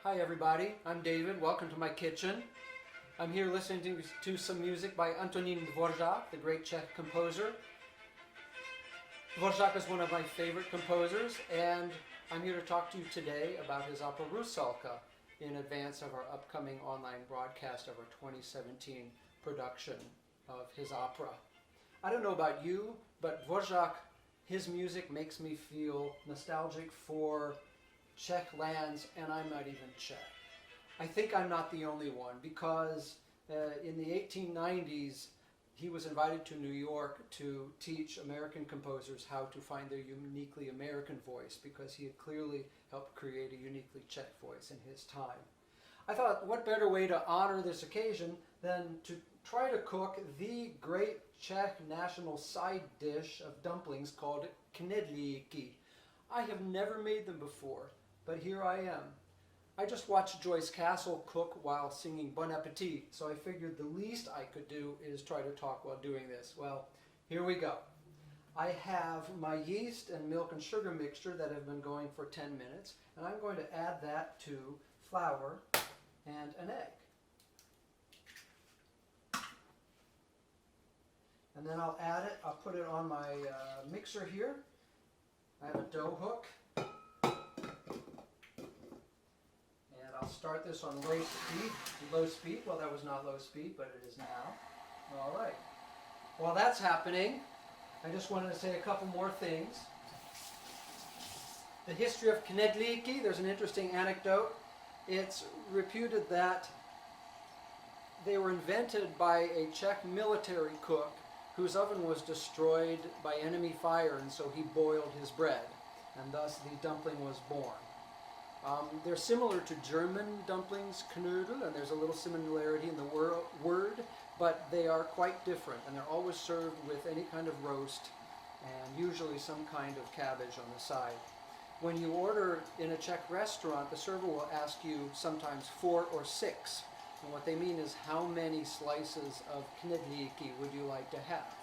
Hi everybody, I'm David. Welcome to my kitchen. I'm here listening to some music by Antonín Dvorák, the great Czech composer. Dvorák is one of my favorite composers, and I'm here to talk to you today about his opera RUSALKA in advance of our upcoming online broadcast of our 2017 production of his opera. I don't know about you, but Dvorák, his music makes me feel nostalgic for Czech lands, and I'm not even Czech. I think I'm not the only one, because in the 1890s he was invited to New York to teach American composers how to find their uniquely American voice, because he had clearly helped create a uniquely Czech voice in his time. I thought, what better way to honor this occasion than to try to cook the great Czech national side dish of dumplings called knedlíky. I have never made them before, but here I am. I just watched Joyce Castle cook while singing Bon Appetit, so I figured the least I could do is try to talk while doing this. Well, here we go. I have my yeast and milk and sugar mixture that have been going for 10 minutes, and I'm going to add that to flour and an egg. And then I'll add it, I'll put it on my mixer here. I have a dough hook. And I'll start this on low speed. Well, that was not low speed, but it is now. All right. While that's happening, I just wanted to say a couple more things. The history of knedlíky, there's an interesting anecdote. It's reputed that they were invented by a Czech military cook whose oven was destroyed by enemy fire, and so he boiled his bread, and thus the dumpling was born. They're similar to German dumplings, knödel, and there's a little similarity in the word, but they are quite different, and they're always served with any kind of roast and usually some kind of cabbage on the side. When you order in a Czech restaurant, the server will ask you sometimes 4 or 6, and what they mean is how many slices of knedlíky would you like to have?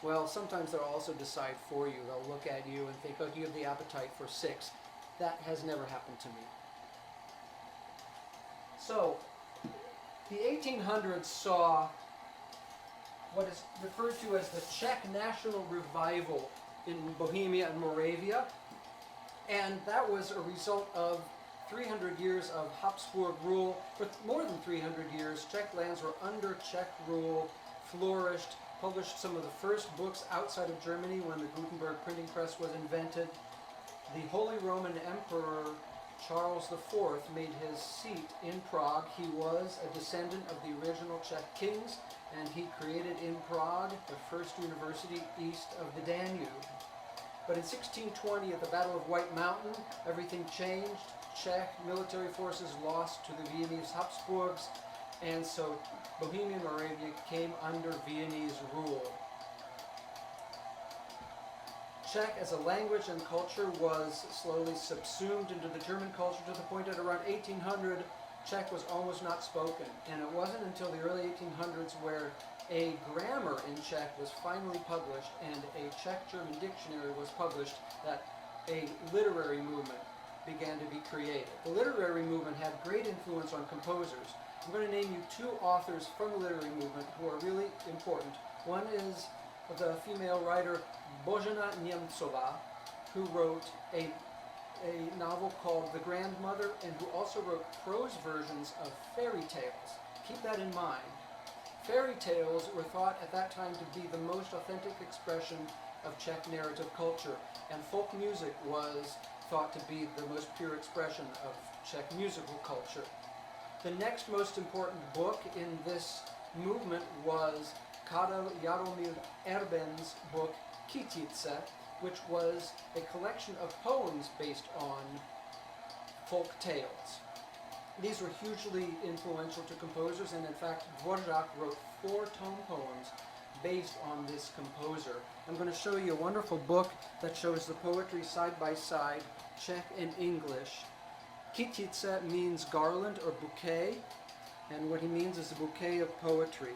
Well, sometimes they'll also decide for you. They'll look at you and think, oh, you have the appetite for 6. That has never happened to me. So, the 1800s saw what is referred to as the Czech National Revival in Bohemia and Moravia, and that was a result of 300 years of Habsburg rule. For more than 300 years, Czech lands were under Czech rule, flourished, published some of the first books outside of Germany when the Gutenberg printing press was invented. The Holy Roman Emperor Charles IV made his seat in Prague. He was a descendant of the original Czech kings, and he created in Prague the first university east of the Danube. But in 1620, at the Battle of White Mountain, everything changed. Czech military forces lost to the Viennese Habsburgs, and so Bohemia and Moravia came under Viennese rule. Czech as a language and culture was slowly subsumed into the German culture to the point that around 1800 Czech was almost not spoken. And it wasn't until the early 1800s where a grammar in Czech was finally published and a Czech-German dictionary was published that a literary movement began to be created. The literary movement had great influence on composers. I'm going to name you 2 authors from the literary movement who are really important. One is the female writer Božena Němcová, who wrote a novel called The Grandmother, and who also wrote prose versions of fairy tales. Keep that in mind. Fairy tales were thought at that time to be the most authentic expression of Czech narrative culture, and folk music was thought to be the most pure expression of Czech musical culture. The next most important book in this movement was Karel Jaromír Erben's book Kytice, which was a collection of poems based on folk tales. These were hugely influential to composers, and in fact Dvorák wrote 4 tone poems based on this composer. I'm going to show you a wonderful book that shows the poetry side by side, Czech and English. Kytice means garland or bouquet, and what he means is a bouquet of poetry.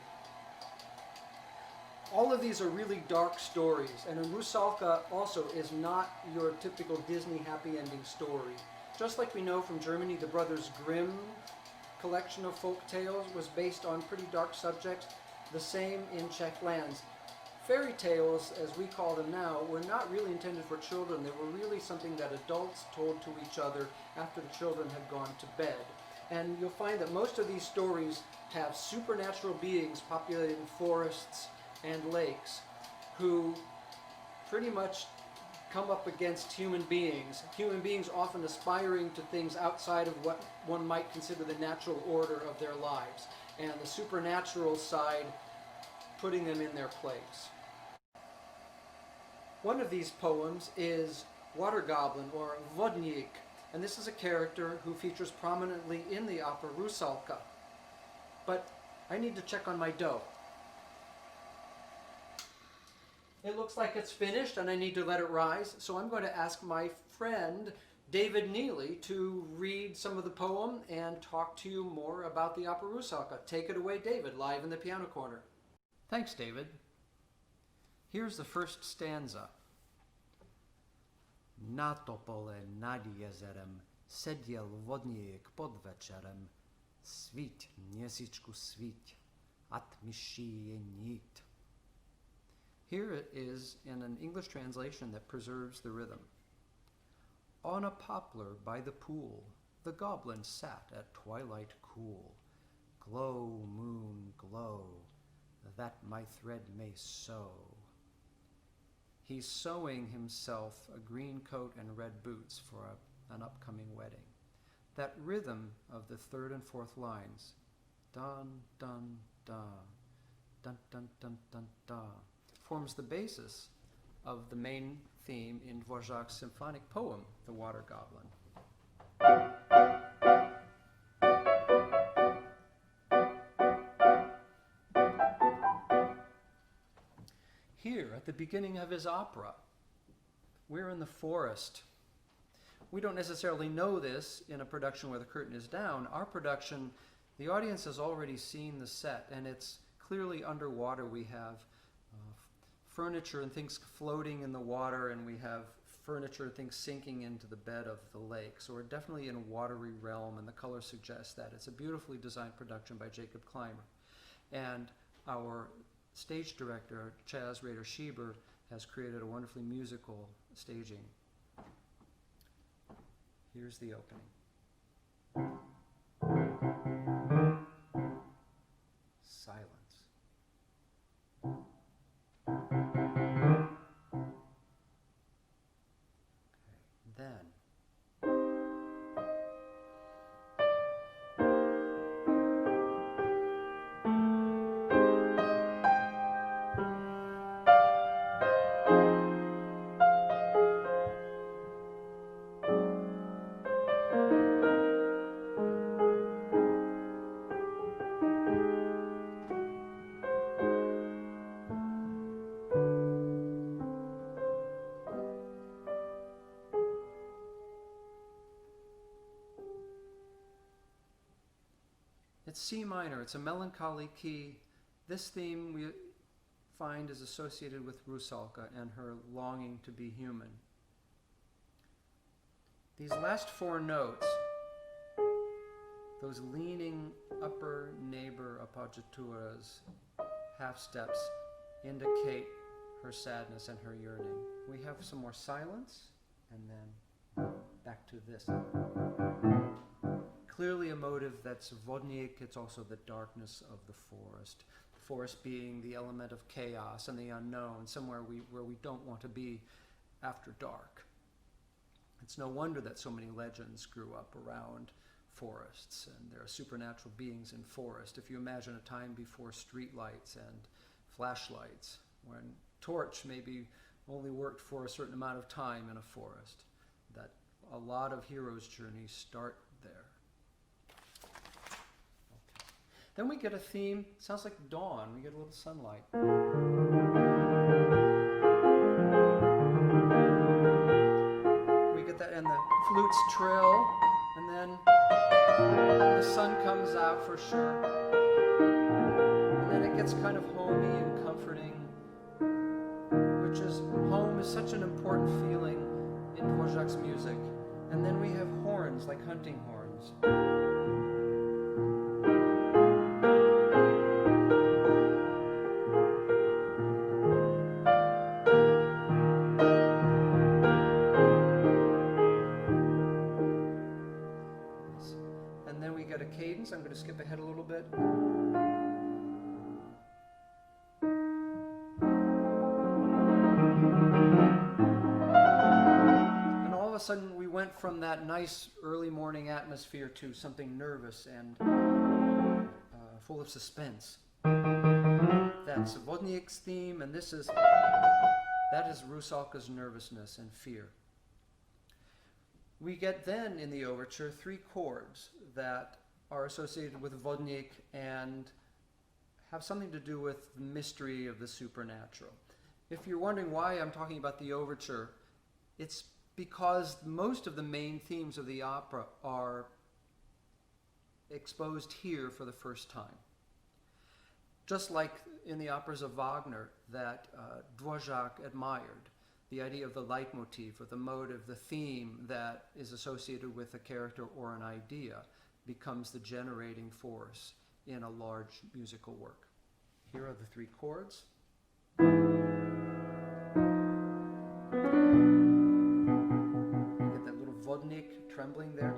All of these are really dark stories, and RUSALKA also is not your typical Disney happy ending story. just like we know from Germany, the Brothers Grimm collection of folk tales was based on pretty dark subjects. The same in Czech lands. Fairy tales, as we call them now, were not really intended for children. They were really something that adults told to each other after the children had gone to bed. And you'll find that most of these stories have supernatural beings populating forests and lakes who pretty much come up against human beings often aspiring to things outside of what one might consider the natural order of their lives, and the supernatural side putting them in their place. One of these poems is Water Goblin, or Vodník, and this is a character who features prominently in the opera RUSALKA. But I need to check on my dough. It looks like it's finished and I need to let it rise, so I'm going to ask my friend David Neely to read some of the poem and talk to you more about the opera RUSALKA. Take it away, David, live in the piano corner. Thanks, David. Here's the first stanza. Na topole nad jezerem seděl vodník pod večerem. Svíť, měsíčku svíť, ať myší je nít. Here it is in an English translation that preserves the rhythm. On a poplar by the pool, the goblin sat at twilight cool. Glow, moon, glow, that my thread may sew. He's sewing himself a green coat and red boots for an upcoming wedding. That rhythm of the third and fourth lines, dun, dun, dun, dun, dun, dun, dun, dun, forms the basis of the main theme in Dvořák's symphonic poem, The Water Goblin. Here, at the beginning of his opera, we're in the forest. We don't necessarily know this in a production where the curtain is down. Our production, the audience has already seen the set, and it's clearly underwater. We have furniture and things floating in the water, and we have furniture and things sinking into the bed of the lake. So we're definitely in a watery realm, and the color suggests that. It's a beautifully designed production by Jacob Clymer. And our stage director, Chaz Rader-Schieber, has created a wonderfully musical staging. Here's the opening. Silence. It's C minor. It's a melancholy key. This theme we find is associated with RUSALKA and her longing to be human. These last four notes, those leaning upper neighbor appoggiaturas, half steps, indicate her sadness and her yearning. We have some more silence, and then back to this. Clearly a motive that's vodník. It's also the darkness of the forest. The forest being the element of chaos and the unknown, somewhere where we don't want to be after dark. It's no wonder that so many legends grew up around forests, and there are supernatural beings in forest. If you imagine a time before streetlights and flashlights, when torch maybe only worked for a certain amount of time in a forest, that a lot of heroes' journeys start there. Then we get a theme, sounds like dawn. We get a little sunlight. We get that, and the flutes trill, and then the sun comes out for sure. And then it gets kind of homey and comforting, which is, home is such an important feeling in Dvořák's music. And then we have horns, like hunting horns. And then we get a cadence. I'm going to skip ahead a little bit. Sudden we went from that nice early morning atmosphere to something nervous and full of suspense. That's Vodniak's theme, and that is RUSALKA's nervousness and fear. We get then in the overture 3 chords that are associated with Vodnik and have something to do with the mystery of the supernatural. If you're wondering why I'm talking about the overture, it's because most of the main themes of the opera are exposed here for the first time. Just like in the operas of Wagner that Dvorák admired, the idea of the leitmotif, or the motive, the theme that is associated with a character or an idea becomes the generating force in a large musical work. Here are the 3 chords. Vodnik trembling there,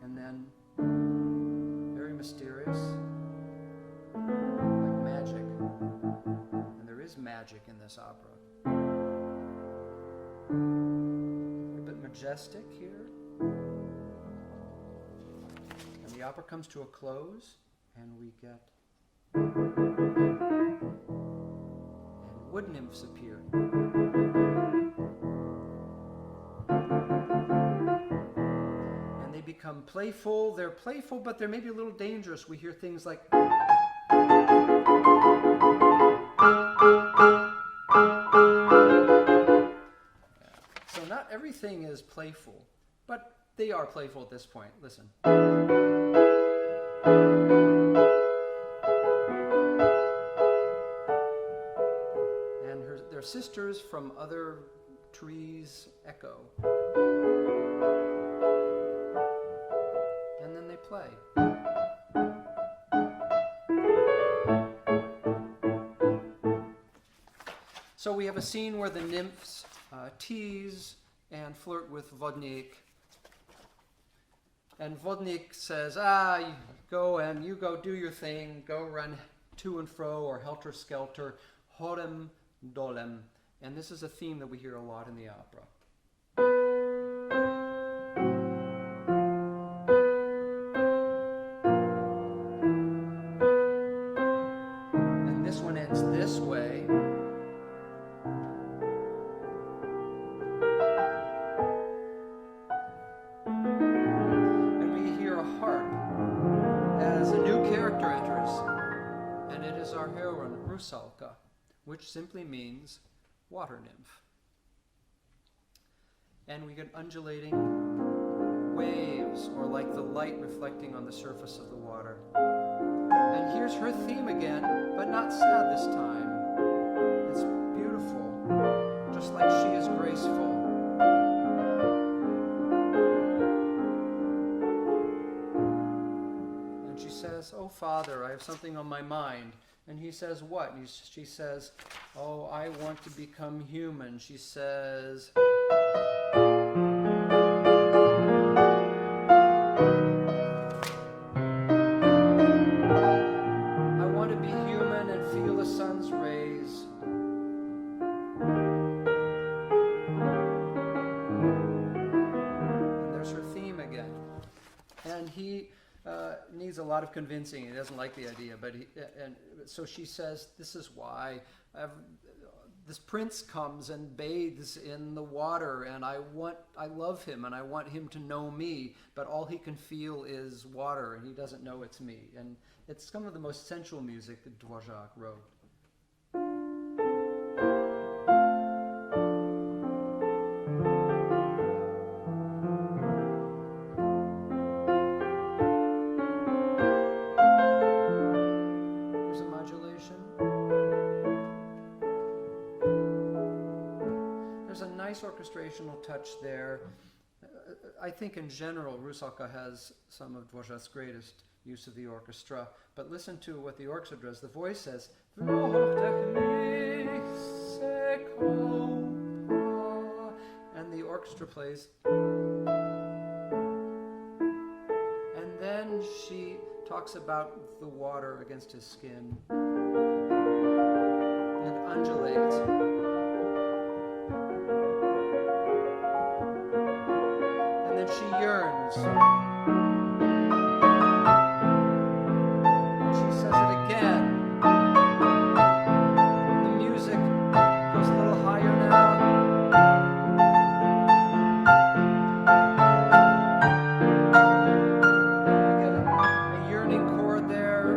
and then very mysterious, like magic, and there is magic in this opera. A bit majestic here, and the opera comes to a close, and we get and wood nymphs appear. Become playful. They're playful, but they're maybe a little dangerous. We hear things like so not everything is playful, but they are playful at this point. Listen. And their sisters from other trees echo. Play. So we have a scene where the nymphs tease and flirt with Vodnik. And Vodnik says, you go do your thing, go run to and fro or helter-skelter, horem dolem. And this is a theme that we hear a lot in the opera. RUSALKA, which simply means water nymph. And we get undulating waves, or like the light reflecting on the surface of the water. And here's her theme again, but not sad this time. It's beautiful, just like she is graceful. And she says, "Oh, Father, I have something on my mind." And he says, what? She says, "Oh, I want to become human." She says, "I want to be human and feel the sun's rays." And there's her theme again. And he needs a lot of convincing. He doesn't like the idea, but so she says, "This is why this prince comes and bathes in the water, and I love him, and I want him to know me, but all he can feel is water, and he doesn't know it's me." And it's some of the most sensual music that Dvorák wrote. Orchestrational touch there, I think in general, RUSALKA has some of Dvořák's greatest use of the orchestra. But listen to what the orchestra does. The voice says, and the orchestra plays. And then she talks about the water against his skin and undulates. And then she yearns. And she says it again. The music goes a little higher now. We get a yearning chord there.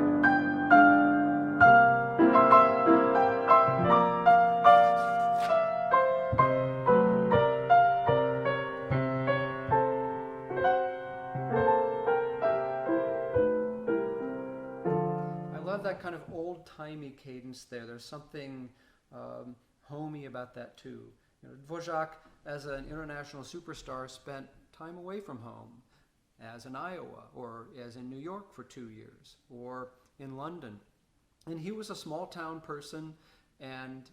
That kind of old-timey cadence there. There's something homey about that too. You know, Dvořák, as an international superstar, spent time away from home, as in Iowa, or as in New York for 2 years, or in London. And he was a small-town person, and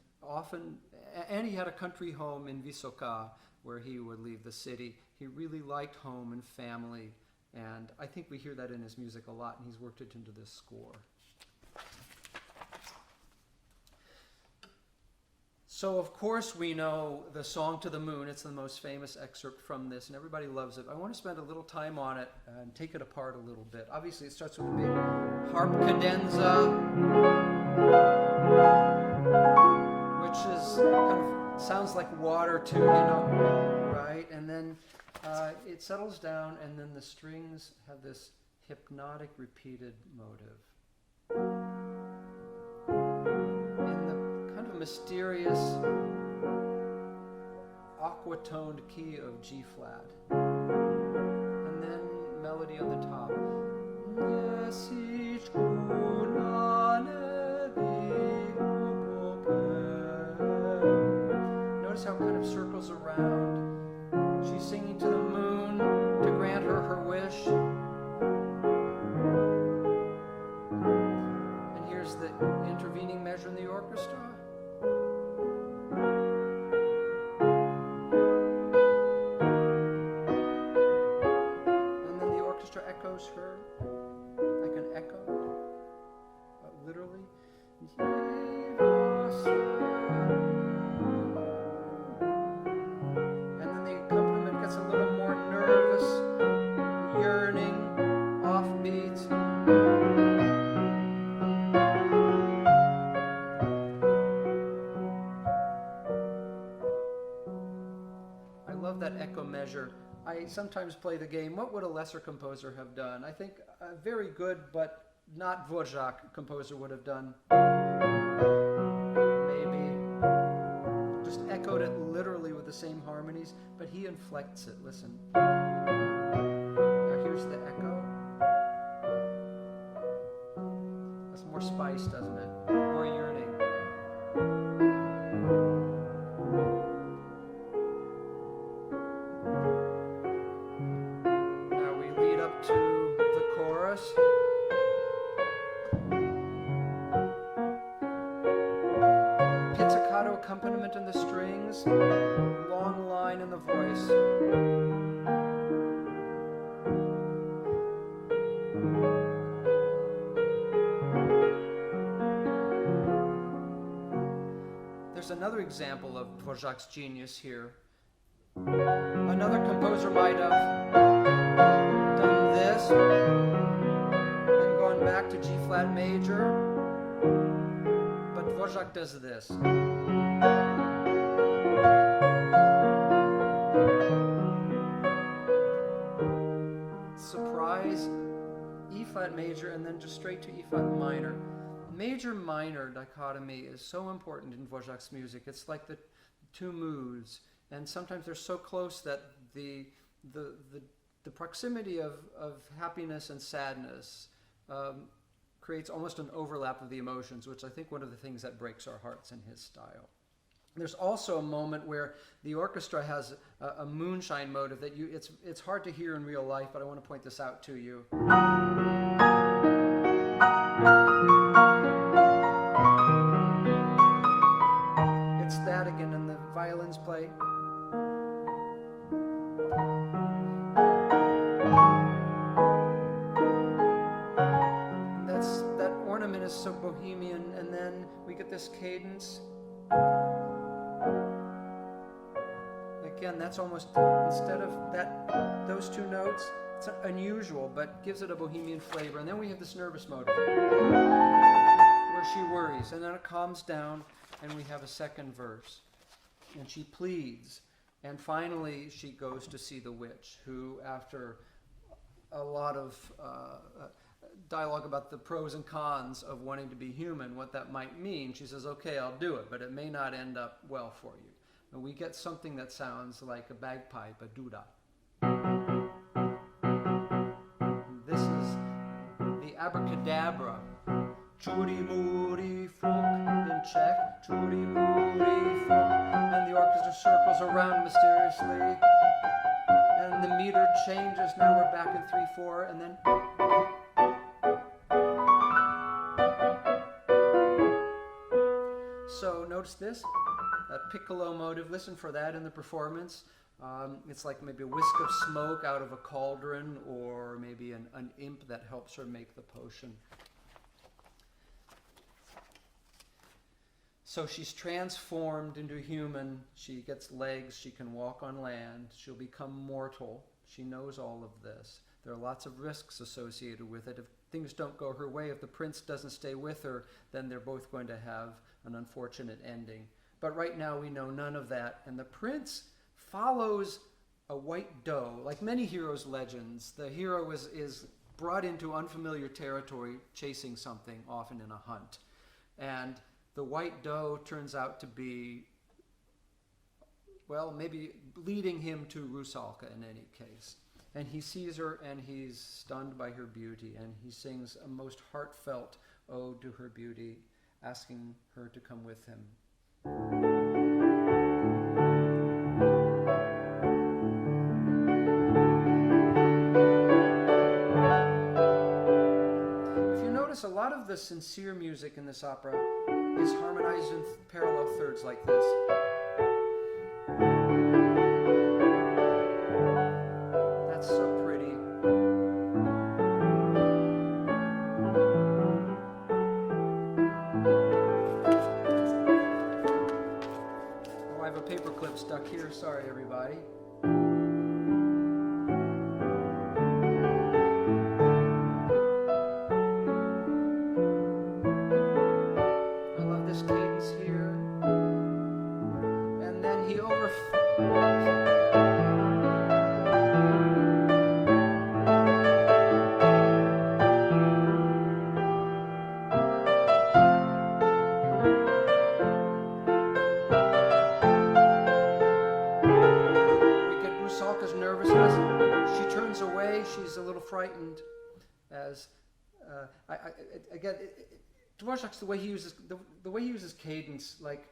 he had a country home in Vysoká, where he would leave the city. He really liked home and family, and I think we hear that in his music a lot, and he's worked it into this score. So, of course, we know the Song to the Moon. It's the most famous excerpt from this, and everybody loves it. I want to spend a little time on it and take it apart a little bit. Obviously, it starts with a big harp cadenza, which is kind of sounds like water too, right? And then it settles down, and then the strings have this hypnotic repeated motive. Mysterious aqua-toned key of G flat, and then melody on the top. Notice how it kind of circles around. She's singing to the moon to grant her her wish. And here's the intervening measure in the orchestra. Echoes her like an echo, literally. And then the accompaniment gets a little more nervous, yearning, offbeat. I love that echo measure. I sometimes play the game, what would a lesser composer have done? I think a very good, but not Dvořák composer would have done. Maybe just echoed it literally with the same harmonies, but he inflects it. Listen. Now here's the echo. That's more spice, doesn't it? More yearning. Pizzicato accompaniment in the strings, long line in the voice. There's another example of Dvořák's genius here. Another composer might have done this, then gone back to G flat major, but Dvořák does this. Surprise, E flat major, and then just straight to E flat minor. Major-minor dichotomy is so important in Dvořák's music. It's like the two moods, and sometimes they're so close that the proximity of happiness and sadness creates almost an overlap of the emotions, which I think one of the things that breaks our hearts in his style. There's also a moment where the orchestra has a moonshine motive that it's hard to hear in real life, but I want to point this out to you. It's that again, and the violins play. That ornament is so Bohemian, and then we get this cadence. Again, that's almost, instead of those two notes, it's unusual, but gives it a Bohemian flavor. And then we have this nervous motive, where she worries, and then it calms down, and we have a second verse. And she pleads, and finally she goes to see the witch, who, after a lot of dialogue about the pros and cons of wanting to be human, what that might mean, she says, okay, I'll do it, but it may not end up well for you. And we get something that sounds like a bagpipe, a duda. This is the abracadabra. Churi muri fuk in Czech. Churi muri fuk. And the orchestra circles around mysteriously. And the meter changes. Now we're back in 3/4, and then. So notice this. That piccolo motive, listen for that in the performance. It's like maybe a whisk of smoke out of a cauldron, or maybe an imp that helps her make the potion. So she's transformed into human. She gets legs. She can walk on land. She'll become mortal. She knows all of this. There are lots of risks associated with it. If things don't go her way, if the prince doesn't stay with her, then they're both going to have an unfortunate ending. But right now we know none of that. And the prince follows a white doe. Like many heroes' legends, the hero is brought into unfamiliar territory chasing something, often in a hunt. And the white doe turns out to be, well, maybe leading him to RUSALKA in any case. And he sees her and he's stunned by her beauty. And he sings a most heartfelt ode to her beauty, asking her to come with him. If you notice, a lot of the sincere music in this opera is harmonized in parallel thirds like this. That's so pretty. Oh, I have a paperclip stuck here. Sorry, everybody. Frightened, as again, Dvorak's the way he uses the way he uses cadence, like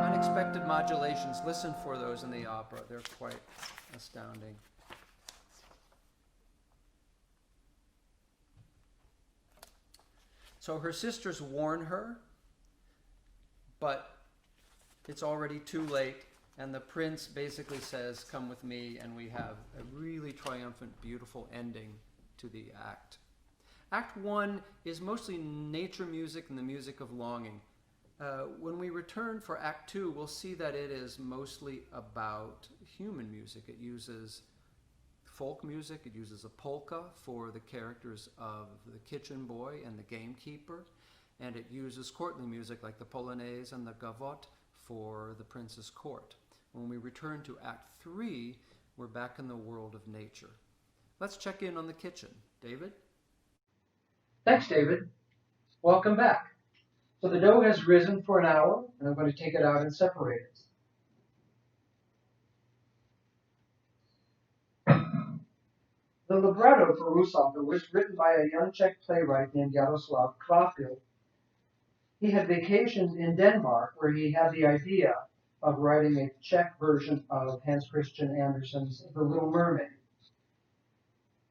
unexpected modulations. Listen for those in the opera; they're quite astounding. So her sisters warn her, but it's already too late. And the prince basically says, come with me, and we have a really triumphant, beautiful ending to the act. Act 1 is mostly nature music and the music of longing. When we return for Act 2, we'll see that it is mostly about human music. It uses folk music, it uses a polka for the characters of the kitchen boy and the gamekeeper, and it uses courtly music like the polonaise and the gavotte for the prince's court. When we return to Act 3, we're back in the world of nature. Let's check in on the kitchen. David? Thanks, David. Welcome back. So the dough has risen for an hour, and I'm going to take it out and separate it. The libretto for RUSALKA was written by a young Czech playwright named Jaroslav Kvapil. He had vacationed in Denmark, where he had the idea of writing a Czech version of Hans Christian Andersen's The Little Mermaid.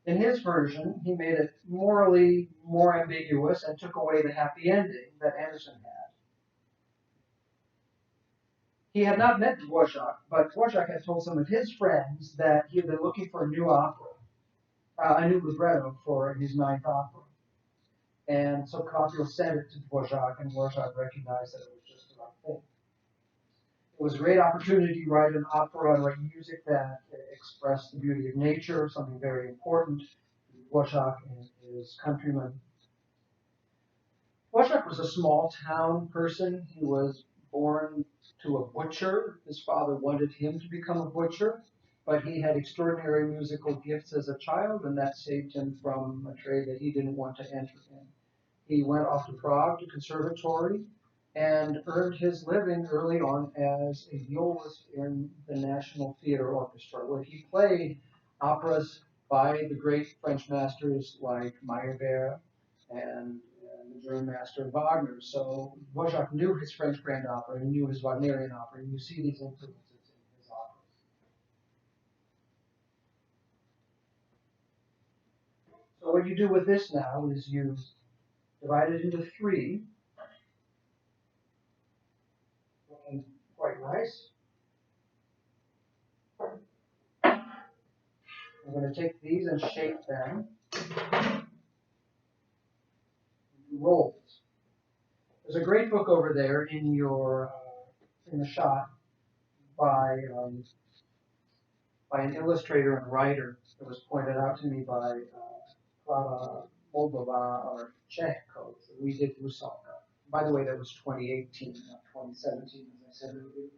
In his version, he made it morally more ambiguous and took away the happy ending that Andersen had. He had not met Dvorák, but Dvorák had told some of his friends that he had been looking for a new opera, a new libretto for his ninth opera. And so Carpio sent it to Dvorák, and Dvorák recognized that it was just the right thing. It was a great opportunity to write an opera and write music that expressed the beauty of nature, something very important to Dvorák and his countrymen. Dvorák was a small town person. He was born to a butcher. His father wanted him to become a butcher, but he had extraordinary musical gifts as a child, and that saved him from a trade that he didn't want to enter in. He went off to Prague to conservatory and earned his living early on as a violist in the National Theatre Orchestra, where he played operas by the great French masters like Meyerbeer and the German master Wagner. So Dvorák knew his French grand opera, he knew his Wagnerian opera, and you see these influences in his operas. So what you do with this now is you divide it into three. Looking quite nice. I'm going to take these and shape them into rolls. There's a great book over there in your in the shop by an illustrator and writer that was pointed out to me by Clara Moldova, our Czech coach. We did RUSALKA. By the way, that was 2018, not 2017, as I said earlier.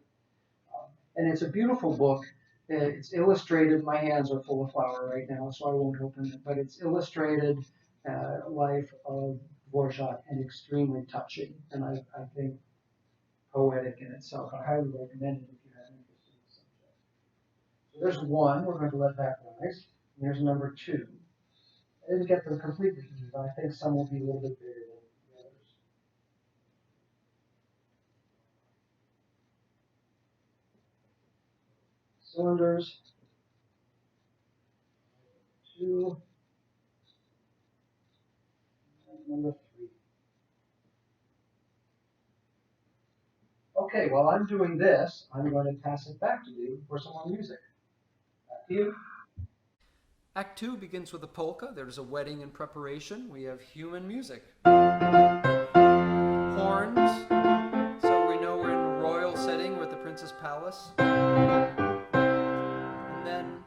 And it's a beautiful book. It's illustrated. My hands are full of flour right now, so I won't open it. But it's illustrated life of Dvorák and extremely touching, and I think poetic in itself. I highly recommend it if you have interest in the subject. So there's one. We're going to let that rise. And there's number two. I didn't get them completely even, but I think some will be a little bit bigger than the others. Cylinders. 2. And number 3. Okay, while I'm doing this, I'm going to pass it back to you for some more music. Back to you. Act 2 begins with a polka. There's a wedding in preparation. We have human music. Horns. So we know we're in a royal setting with the Prince's Palace. And then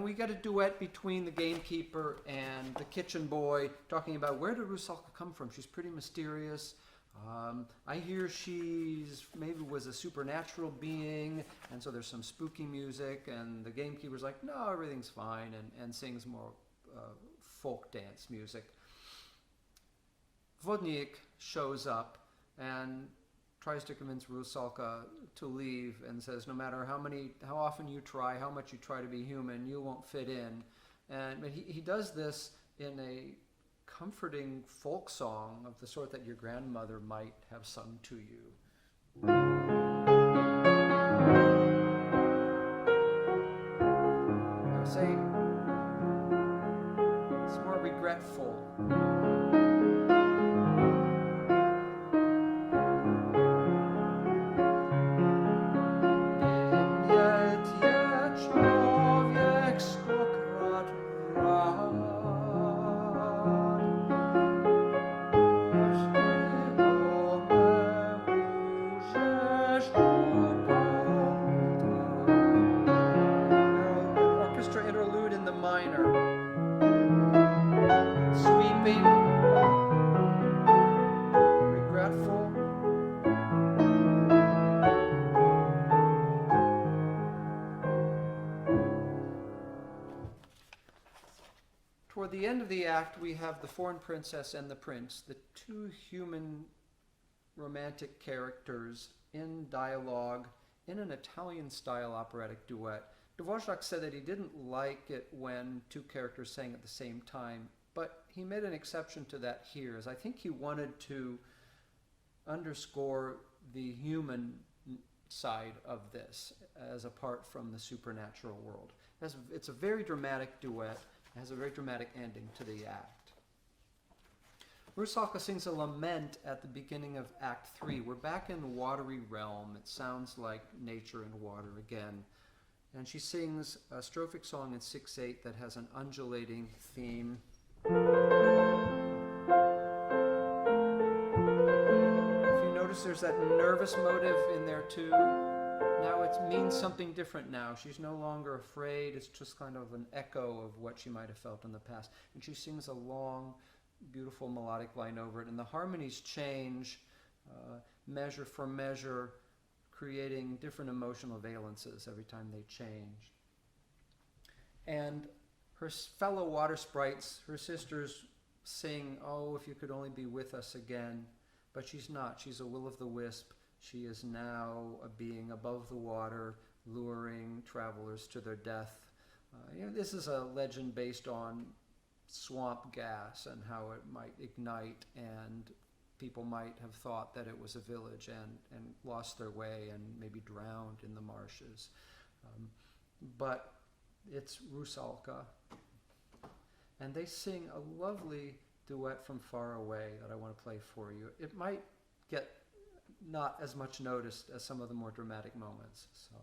we get a duet between the gamekeeper and the kitchen boy talking about where did RUSALKA come from. She's pretty mysterious. I hear she's maybe was a supernatural being, and so there's some spooky music, and the gamekeeper's like, no, everything's fine, and sings more folk dance music. Vodník shows up and tries to convince RUSALKA to leave and says no matter how often you try, how much you try to be human, you won't fit in. But he does this in a comforting folk song of the sort that your grandmother might have sung to you. I would say it's more regretful. Toward the end of the act, we have the foreign princess and the prince, the two human romantic characters in dialogue in an Italian-style operatic duet. Dvorák said that he didn't like it when two characters sang at the same time, but he made an exception to that here, as I think he wanted to underscore the human side of this as apart from the supernatural world. It's a very dramatic duet. It has a very dramatic ending to the act. RUSALKA sings a lament at the beginning of Act 3. We're back in the watery realm. It sounds like nature and water again. And she sings a strophic song in 6/8 that has an undulating theme. If you notice, there's that nervous motive in there too. Now it means something different now. She's no longer afraid. It's just kind of an echo of what she might have felt in the past. And she sings a long, beautiful melodic line over it. And the harmonies change measure for measure, creating different emotional valences every time they change. And her fellow water sprites, her sisters, sing, "Oh, if you could only be with us again." But she's not. She's a will-o'-the-wisp. She is now a being above the water, luring travelers to their death. This is a legend based on swamp gas and how it might ignite, and people might have thought that it was a village and lost their way and maybe drowned in the marshes. But it's RUSALKA. And they sing a lovely duet from far away that I want to play for you. It might get not as much noticed as some of the more dramatic moments. So.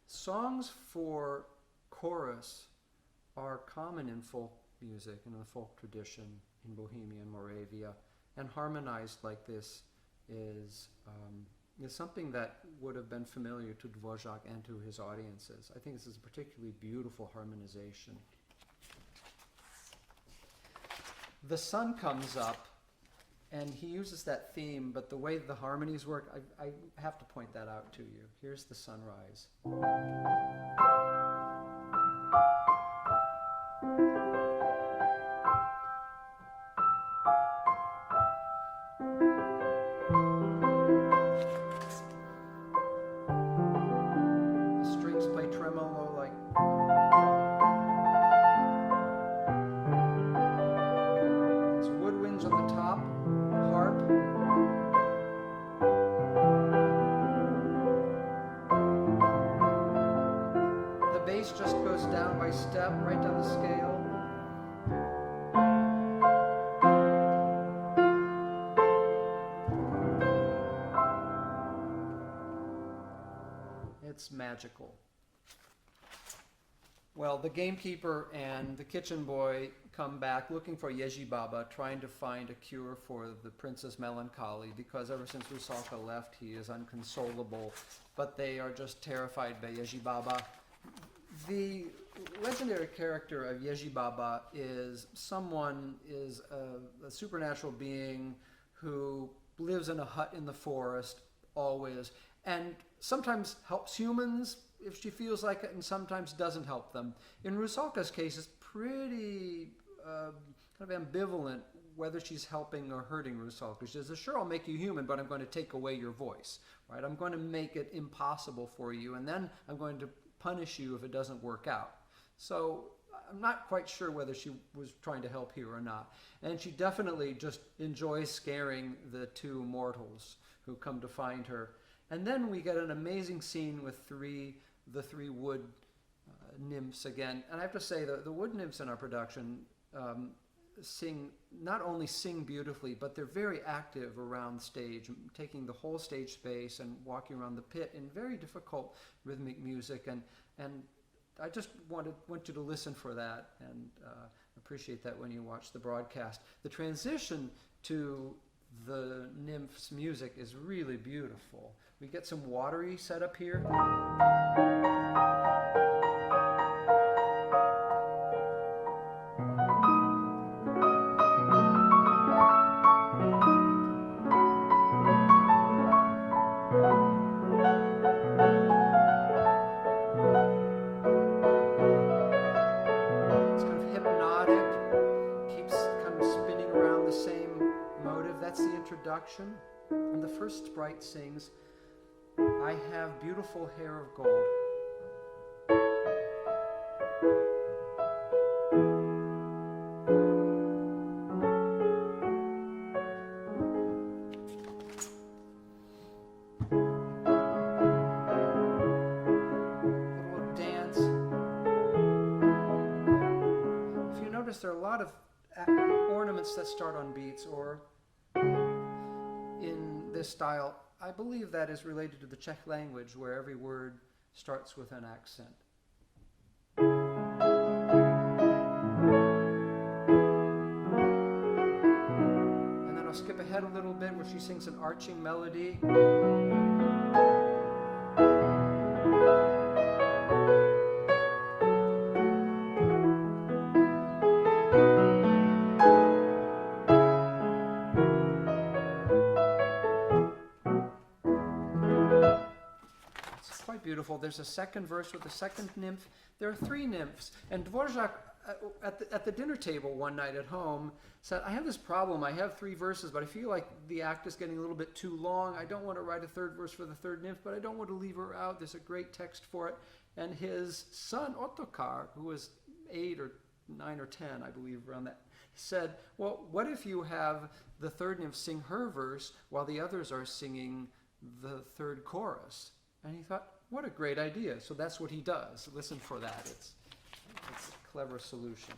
Songs for chorus are common in folk music and in the folk tradition in Bohemia and Moravia, and harmonized like this is something that would have been familiar to Dvorák and to his audiences. I think this is a particularly beautiful harmonization. The sun comes up, and he uses that theme, but the way the harmonies work, I have to point that out to you. Here's the sunrise. The strings play tremolo like... It's woodwinds on the top, harp. The bass just goes down by step, right down the scale. It's magical. Well, the gamekeeper and the kitchen boy come back looking for Ježí Baba, trying to find a cure for the prince's melancholy, because ever since RUSALKA left, he is unconsolable. But they are just terrified by Ježí Baba. The legendary character of Ježí Baba is a supernatural being who lives in a hut in the forest always, and sometimes helps humans if she feels like it, and sometimes doesn't help them. In RUSALKA's case, it's pretty kind of ambivalent whether she's helping or hurting RUSALKA. She says, "Sure, I'll make you human, but I'm going to take away your voice. Right? I'm going to make it impossible for you, and then I'm going to punish you if it doesn't work out." So I'm not quite sure whether she was trying to help here or not. And she definitely just enjoys scaring the two mortals who come to find her. And then we get an amazing scene with the three wood nymphs again. And I have to say, the wood nymphs in our production not only sing beautifully, but they're very active around the stage, taking the whole stage space and walking around the pit in very difficult rhythmic music. And I just want you to listen for that and appreciate that when you watch the broadcast. The transition to the nymphs' music is really beautiful. We get some watery setup here. the same motive. That's the introduction. And the first sprite sings, I have beautiful hair of gold. There are a lot of ornaments that start on beats or in this style. I believe that is related to the Czech language where every word starts with an accent. And then I'll skip ahead a little bit where she sings an arching melody. Beautiful. There's a second verse with the second nymph. There are three nymphs. And Dvorák, at the dinner table one night at home, said, I have this problem. I have three verses, but I feel like the act is getting a little bit too long. I don't want to write a third verse for the third nymph, but I don't want to leave her out. There's a great text for it. And his son, Ottokar, who was 8 or 9 or 10, I believe, around that, said, well, what if you have the third nymph sing her verse while the others are singing the third chorus? And he thought, what a great idea. So that's what he does. Listen for that. It's a clever solution.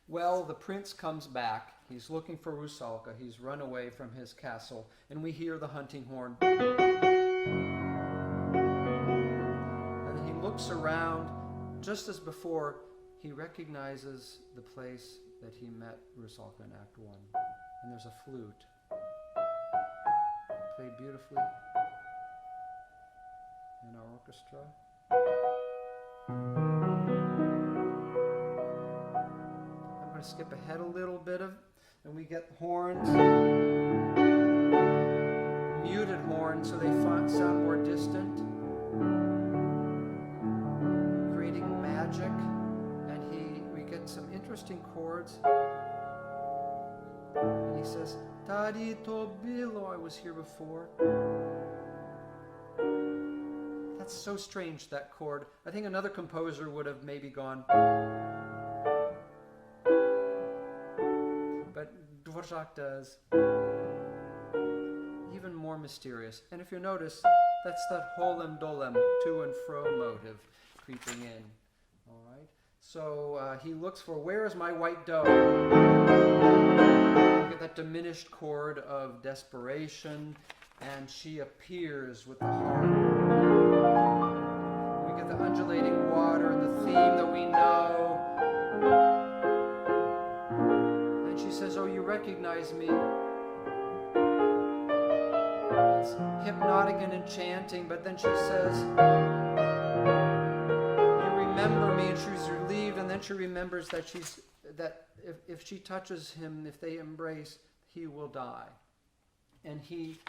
Well, the prince comes back. He's looking for Rusalka. He's run away from his castle. And we hear the hunting horn. And then he looks around. Just as before, he recognizes the place that he met Rusalka in Act 1. And there's a flute. Played beautifully in our orchestra. I'm going to skip ahead a little bit and we get horns, muted horns, so they sound more distant, creating magic, and we get some interesting chords. And he says, Tady to bylo, I was here before. That's so strange, that chord. I think another composer would have maybe gone. But Dvorák does. Even more mysterious. And if you notice, that's that holem dolem, to and fro motive creeping in. All right. So he looks for, where is my white doe? That diminished chord of desperation, and she appears with the harp. We get the undulating water and the theme that we know. And she says, oh, you recognize me. It's hypnotic and enchanting, but then she says, you remember me, and she's relieved, and then she remembers that if she touches him, if they embrace, he will die. And he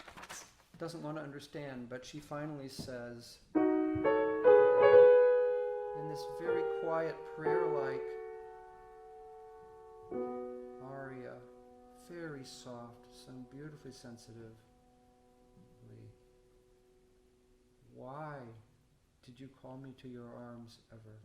doesn't want to understand, but she finally says, in this very quiet, prayer-like aria, very soft, sung beautifully sensitively, why did you call me to your arms ever?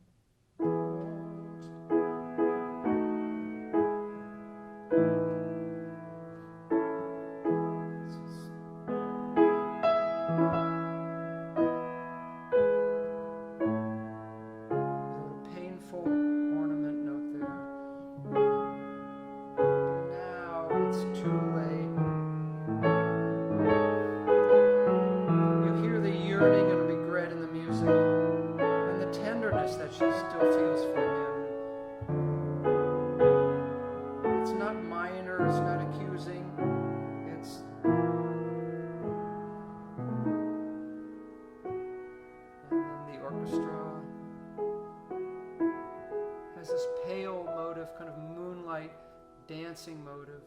Dancing motive.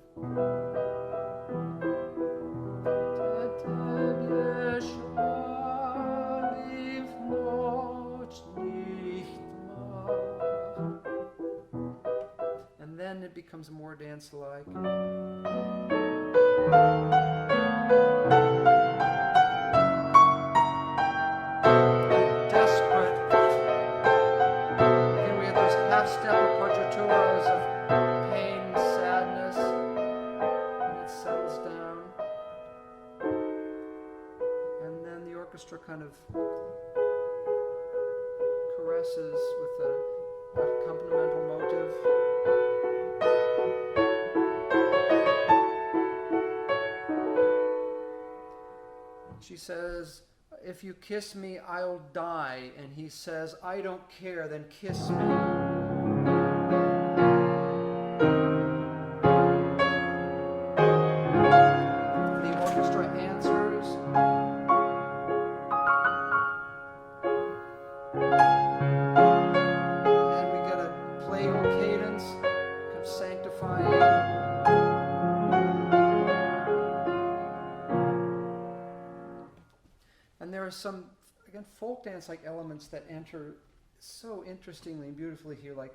it becomes more dance-like. Desperate. Again, we have those half-step arpeggiaturas of pain, sadness, and it settles down. And then the orchestra kind of caresses with the accompanimental motive. She says, "If you kiss me, I'll die." And he says, "I don't care, then kiss me." The orchestra answers. And we get a playful cadence, kind of sanctifying. And there are some, again, folk dance-like elements that enter so interestingly and beautifully here, like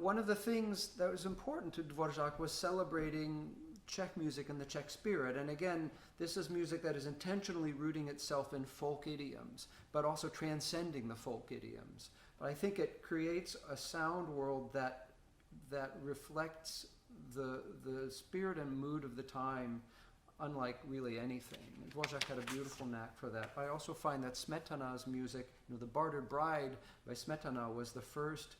one of the things that was important to Dvorák was celebrating Czech music and the Czech spirit. And again, this is music that is intentionally rooting itself in folk idioms, but also transcending the folk idioms. But I think it creates a sound world that reflects the spirit and mood of the time, unlike really anything. And Dvorák had a beautiful knack for that. I also find that Smetana's music, The Bartered Bride by Smetana, was the first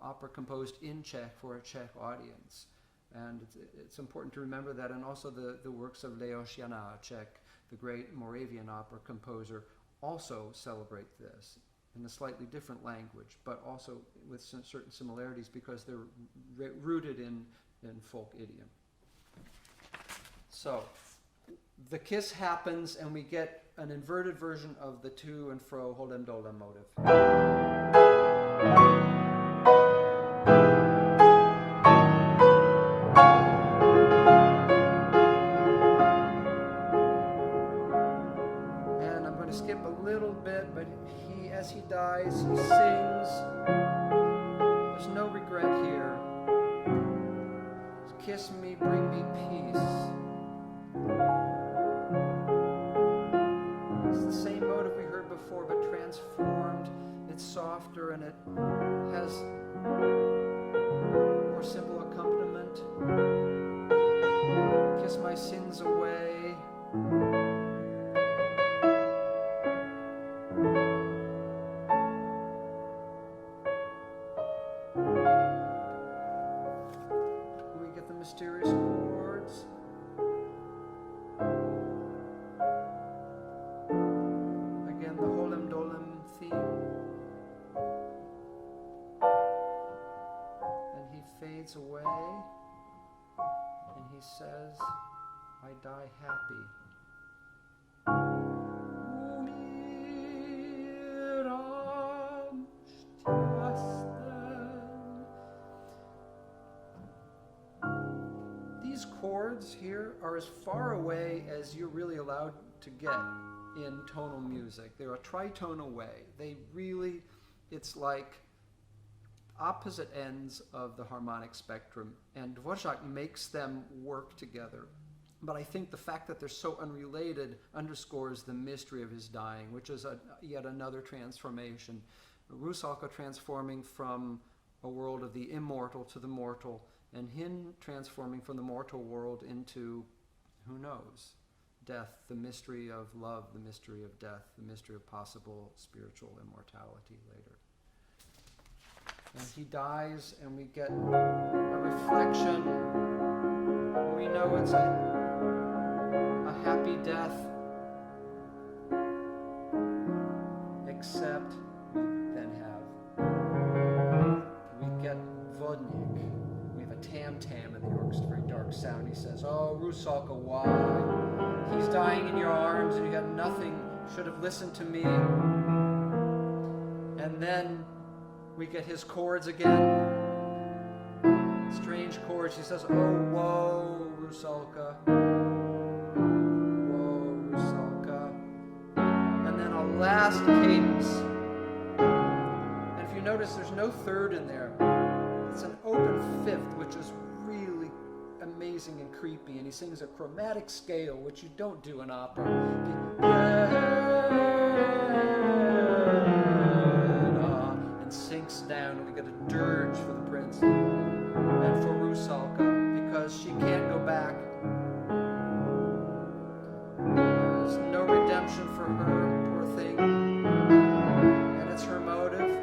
opera composed in Czech for a Czech audience. And it's important to remember that. And also the works of Leoš Janáček, the great Moravian opera composer, also celebrate this in a slightly different language, but also with some certain similarities because they're rooted in folk idiom. So the kiss happens and we get an inverted version of the to and fro Holem Dolem motive. As he dies, he sings. There's no regret here. Kiss me, bring me peace. It's the same motive we heard before, but transformed. It's softer and it has more simple accompaniment. Kiss my sins away. Mysterious chords. Again, the Holem Dolem theme. And he fades away and he says, I die happy. These chords here are as far away as you're really allowed to get in tonal music. They're a tritonal way. It's like opposite ends of the harmonic spectrum, and Dvorák makes them work together. But I think the fact that they're so unrelated underscores the mystery of his dying, which is yet another transformation. RUSALKA transforming from a world of the immortal to the mortal, and him transforming from the mortal world into, who knows, death, the mystery of love, the mystery of death, the mystery of possible spiritual immortality later. And he dies, and we get a reflection. We know it's a happy death, except we then we get vodnik. Tam-tam in the orchestra, very dark sound. He says, oh, RUSALKA, why? He's dying in your arms and you got nothing. Should have listened to me. And then we get his chords again. Strange chords. He says, oh, woe, Rusalka. Whoa, Rusalka. And then a last cadence. And if you notice, there's no third in there. It's an open fifth, which is really amazing and creepy. And he sings a chromatic scale, which you don't do in opera. And sinks down, and we get a dirge for the prince and for Rusalka, because she can't go back. There's no redemption for her, poor thing, and it's her motive.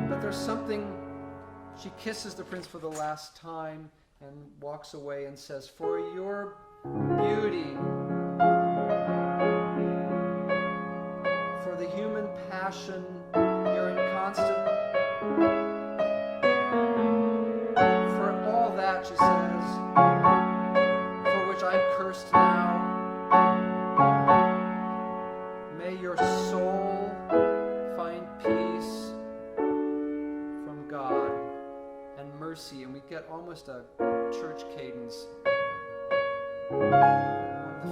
But there's something. She kisses the prince for the last time and walks away and says, "For your beauty, for the human passion, you're in constant, for all that," she says, "for which I'm cursed now, may your soul find peace from God and mercy." And we get almost a church cadence. A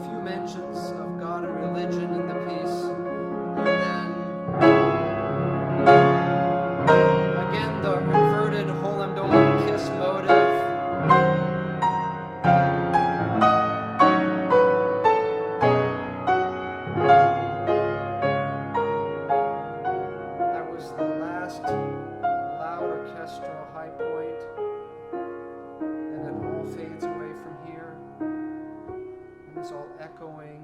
few mentions of God and religion in the piece, and then again the inverted Holem Dolem kiss motive. That was the last loud orchestral high point, and it all fades away from here, and it's all echoing.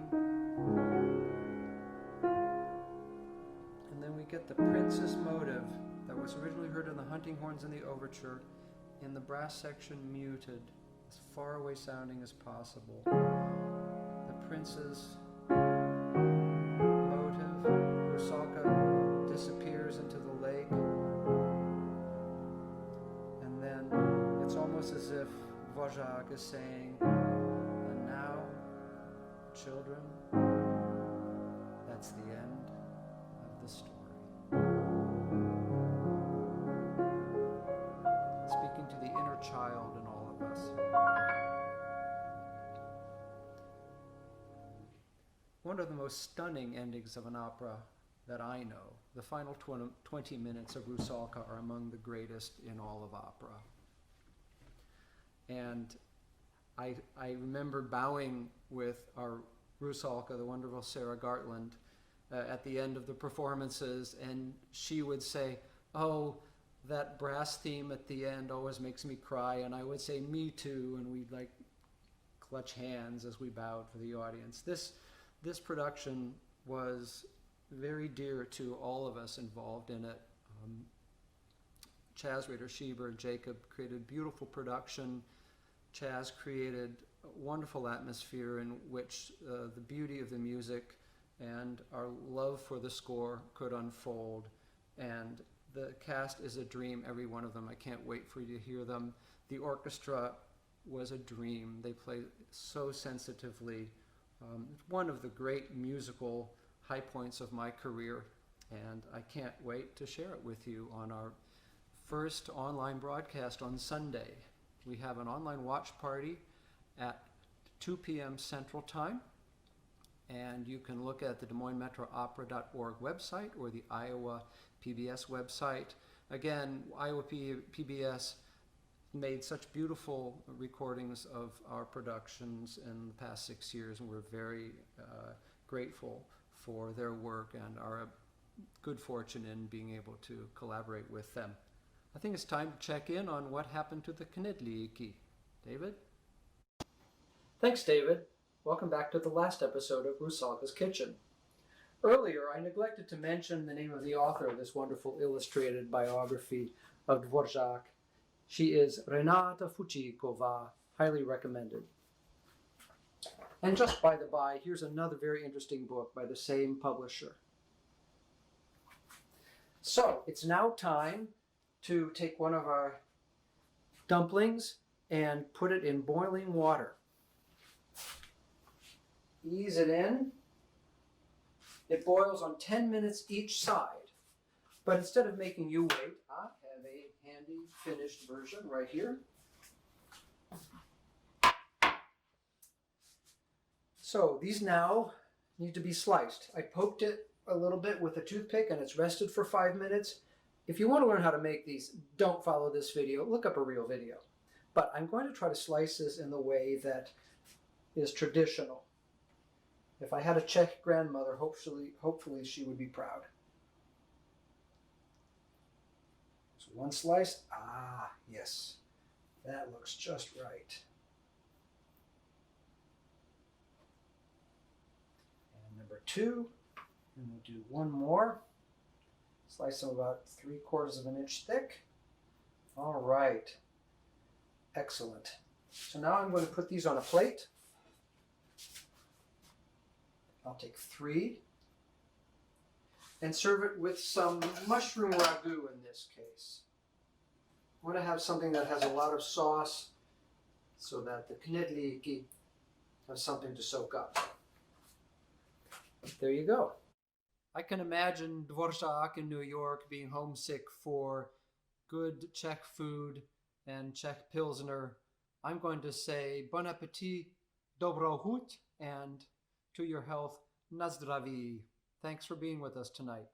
And then we get the prince's motive that was originally heard in the hunting horns in the overture, in the brass section muted, as far away sounding as possible. The prince's motive, Rusalka disappears into the lake, and then it's almost as if Dvorák is saying, "And now, children, that's the end of the story." Speaking to the inner child in all of us. One of the most stunning endings of an opera that I know, the final 20 minutes of Rusalka, are among the greatest in all of opera. And I remember bowing with our Rusalka, the wonderful Sarah Gartland, at the end of the performances, and she would say, "Oh, that brass theme at the end always makes me cry," and I would say, "Me too," and we'd like clutch hands as we bowed for the audience. This production was very dear to all of us involved in it. Chaz Rader-Schieber and Jacob created beautiful production. Chaz created a wonderful atmosphere in which the beauty of the music and our love for the score could unfold. And the cast is a dream, every one of them. I can't wait for you to hear them. The orchestra was a dream. They played so sensitively. One of the great musical high points of my career, and I can't wait to share it with you on our first online broadcast on Sunday. We have an online watch party at 2 p.m. Central Time, and you can look at the DesMoinesMetroOpera.org website or the Iowa PBS website. Again, Iowa PBS made such beautiful recordings of our productions in the past 6 years, and we're very grateful for their work and our good fortune in being able to collaborate with them. I think it's time to check in on what happened to the knedlíky. David? Thanks, David. Welcome back to the last episode of Rusalka's Kitchen. Earlier, I neglected to mention the name of the author of this wonderful illustrated biography of Dvorák. She is Renata Fučíková, highly recommended. And just by the by, here's another very interesting book by the same publisher. So, it's now time to take one of our dumplings and put it in boiling water. Ease it in. It boils on 10 minutes each side. But instead of making you wait, I have a handy finished version right here. So these now need to be sliced. I poked it a little bit with a toothpick and it's rested for 5 minutes. If you want to learn how to make these, don't follow this video. Look up a real video. But I'm going to try to slice this in the way that is traditional. If I had a Czech grandmother, hopefully she would be proud. So one slice. Ah, yes. That looks just right. And number 2, and we'll do one more. Slice them about 3/4 of an inch thick. All right. Excellent. So now I'm going to put these on a plate. I'll take 3 and serve it with some mushroom ragu in this case. I want to have something that has a lot of sauce so that the knedlíky have something to soak up. There you go. I can imagine Dvorák in New York being homesick for good Czech food and Czech Pilsner. I'm going to say bon appetit, dobrou chuť, and to your health, na zdraví. Thanks for being with us tonight.